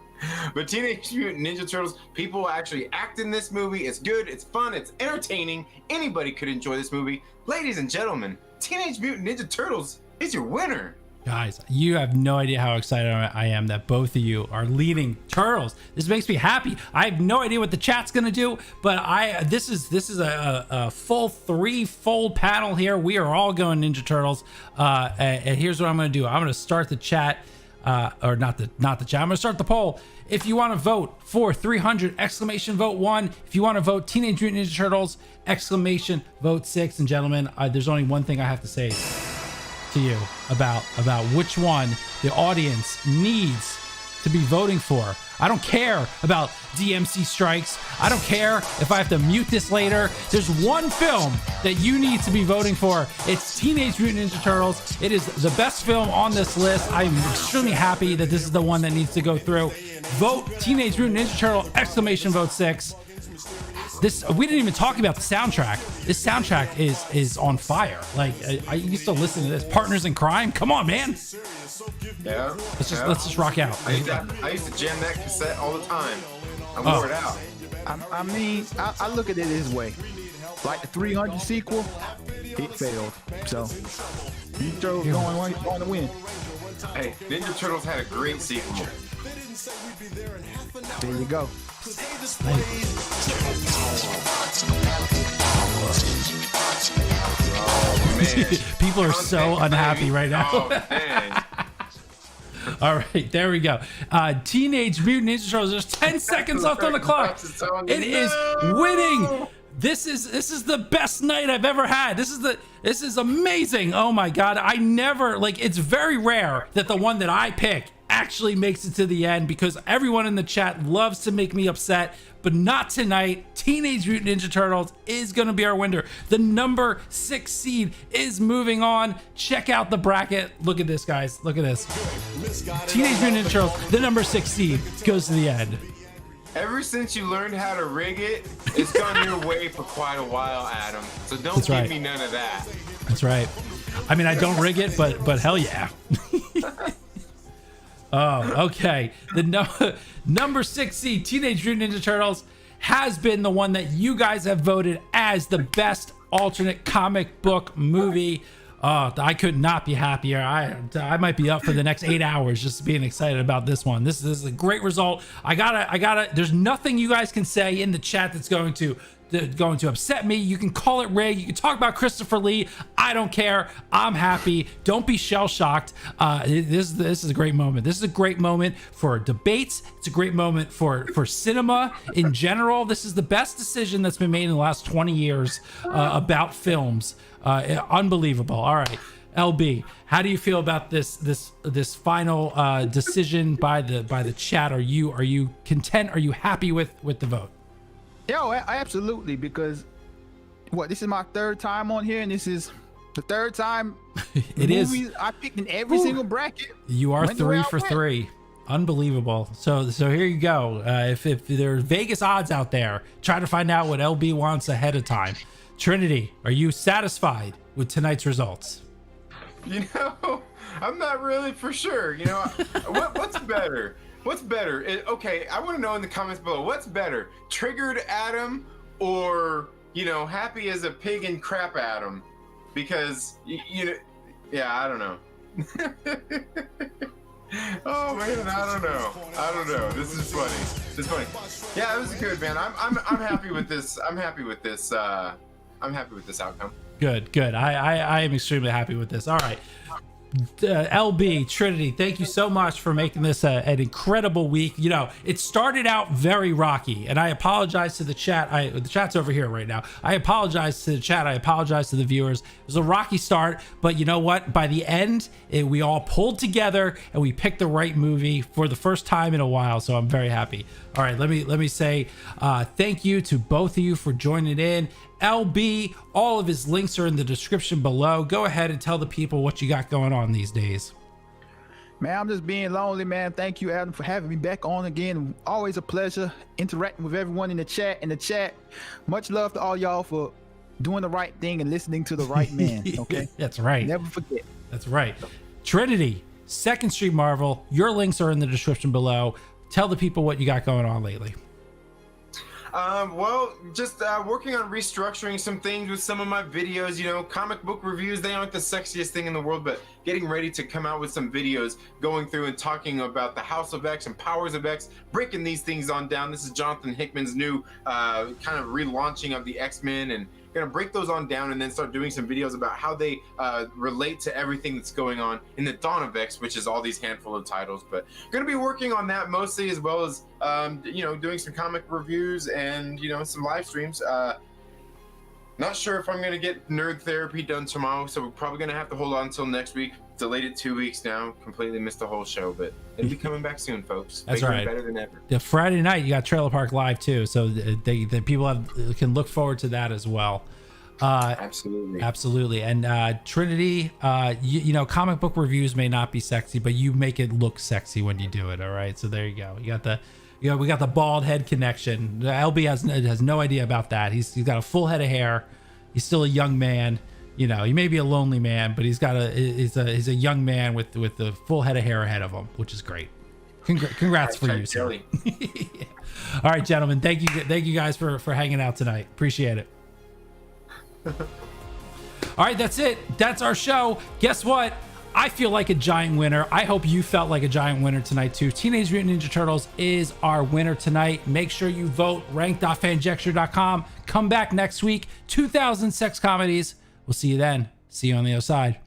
But Teenage Mutant Ninja Turtles, people actually act in this movie. It's good, it's fun, it's entertaining. Anybody could enjoy this movie. Ladies and gentlemen, Teenage Mutant Ninja Turtles is your winner. Guys, you have no idea how excited I am that both of you are leading Turtles. This makes me happy. I have no idea what the chat's gonna do, but this is a full threefold panel here. We are all going Ninja Turtles, and here's what I'm gonna do. I'm gonna start the chat, or not the chat. I'm gonna start the poll. If you want to vote for 300, exclamation vote 1. If you want to vote Teenage Mutant Ninja Turtles, exclamation vote 6. And gentlemen, there's only one thing I have to say to you about which one the audience needs to be voting for. I don't care about DMC strikes. I don't care if I have to mute this later. There's one film that you need to be voting for. It's Teenage Mutant Ninja Turtles. It is the best film on this list. I'm extremely happy that this is the one that needs to go through. Vote Teenage Mutant Ninja Turtle !vote 6. This, we didn't even talk about the soundtrack. This soundtrack is on fire. Like I used to listen to this. Partners in Crime. Come on, man. Yeah. Let's just rock out. I used to jam that cassette all the time. I wore it out. I mean, I look at it this way. Like the 300 sequel, it failed. So, Ninja Turtles going to win. Hey, Ninja Turtles had a great sequel. There you go. Oh, man. People are so unhappy right now. Oh, man. All right, there we go. Teenage Mutant Ninja Turtles. There's 10 seconds left on the clock. It is winning. This is the best night I've ever had. This is amazing. Oh my god. I never, like, it's very rare that the one that I pick actually makes it to the end, because everyone in the chat loves to make me upset, but not tonight. Teenage Mutant Ninja Turtles is going to be our winner. The number 6 seed is moving on. Check out the bracket. Look at this, guys. Look at this. Teenage Mutant Ninja Turtles, the number 6 seed, goes to the end. Ever since you learned how to rig it, it's gone your way for quite a while, Adam. So don't give me none of that. That's right. I mean, I don't rig it, but hell yeah. Oh, okay. The number 6 seed, Teenage Mutant Ninja Turtles, has been the one that you guys have voted as the best alternate comic book movie. I could not be happier. I might be up for the next 8 hours just being excited about this one. This is a great result. I gotta. There's nothing you guys can say in the chat that's going to upset me. You can call it rigged. You can talk about Christopher Lee. I don't care. I'm happy. Don't be shell shocked. This is a great moment. This is a great moment for debates. It's a great moment for cinema in general. This is the best decision that's been made in the last 20 years about films. Unbelievable. All right, LB, how do you feel about this final decision by the chat? Are you content? Are you happy with the vote? Yo, absolutely, because this is my 3rd time on here, and this is the 3rd time it is I picked in every single bracket. You are 3 for 3. Unbelievable. So here you go. If there are Vegas odds out there, try to find out what LB wants ahead of time. Trinity, are you satisfied with tonight's results? You know, I'm not really for sure. You know, what's better? What's better? Okay, I want to know in the comments below, what's better? Triggered Adam or, you know, happy as a pig and crap Adam? Because, you know, yeah, I don't know. Oh man, I don't know. This is funny. Yeah, it was good, man. I'm happy with this. I'm happy with this outcome. Good. I am extremely happy with this. All right. LB, Trinity, thank you so much for making this an incredible week. You know, it started out very rocky, and I apologize to the chat. The chat's over here right now. I apologize to the chat. I apologize to the viewers. It was a rocky start, but you know what? By the end, we all pulled together and we picked the right movie for the first time in a while. So I'm very happy. All right, let me say thank you to both of you for joining in. LB, all of his links are in the description below. Go ahead and tell the people what you got going on these days. Man, I'm just being lonely, man. Thank you, Adam, for having me back on again. Always a pleasure interacting with everyone in the chat. Much love to all y'all for doing the right thing and listening to the right man. Okay, that's right. Never forget. That's right. Trinity, 2nd Street Marvel. Your links are in the description below. Tell the people what you got going on lately. Well, just working on restructuring some things with some of my videos. You know, comic book reviews, they aren't the sexiest thing in the world, but getting ready to come out with some videos going through and talking about the House of X and Powers of X, breaking these things on down. This is Jonathan Hickman's new kind of relaunching of the X-Men, and gonna break those on down and then start doing some videos about how they relate to everything that's going on in the Dawn of X, which is all these handful of titles. But gonna be working on that mostly, as well as you know, doing some comic reviews and, you know, some live streams. Not sure if I'm gonna get nerd therapy done tomorrow, so we're probably gonna have to hold on until next week. Delayed it 2 weeks now. Completely missed the whole show, but it'll be coming back soon, folks. That's Bigger and right. better than ever. The Friday night you got Trailer Park Live too, so the people can look forward to that as well. Absolutely. And Trinity, you know, comic book reviews may not be sexy, but you make it look sexy when you do it. All right, so there you go. We got the bald head connection. LB has no idea about that. He's got a full head of hair. He's still a young man. You know, he may be a lonely man, but he's a young man with the full head of hair ahead of him, which is great. Congrats for you, sir. All right, gentlemen. Thank you guys for hanging out tonight. Appreciate it. All right, that's it. That's our show. Guess what? I feel like a giant winner. I hope you felt like a giant winner tonight too. Teenage Mutant Ninja Turtles is our winner tonight. Make sure you vote. Rank.fanjecture.com. Come back next week. 2000 sex comedies. We'll see you then. See you on the other side.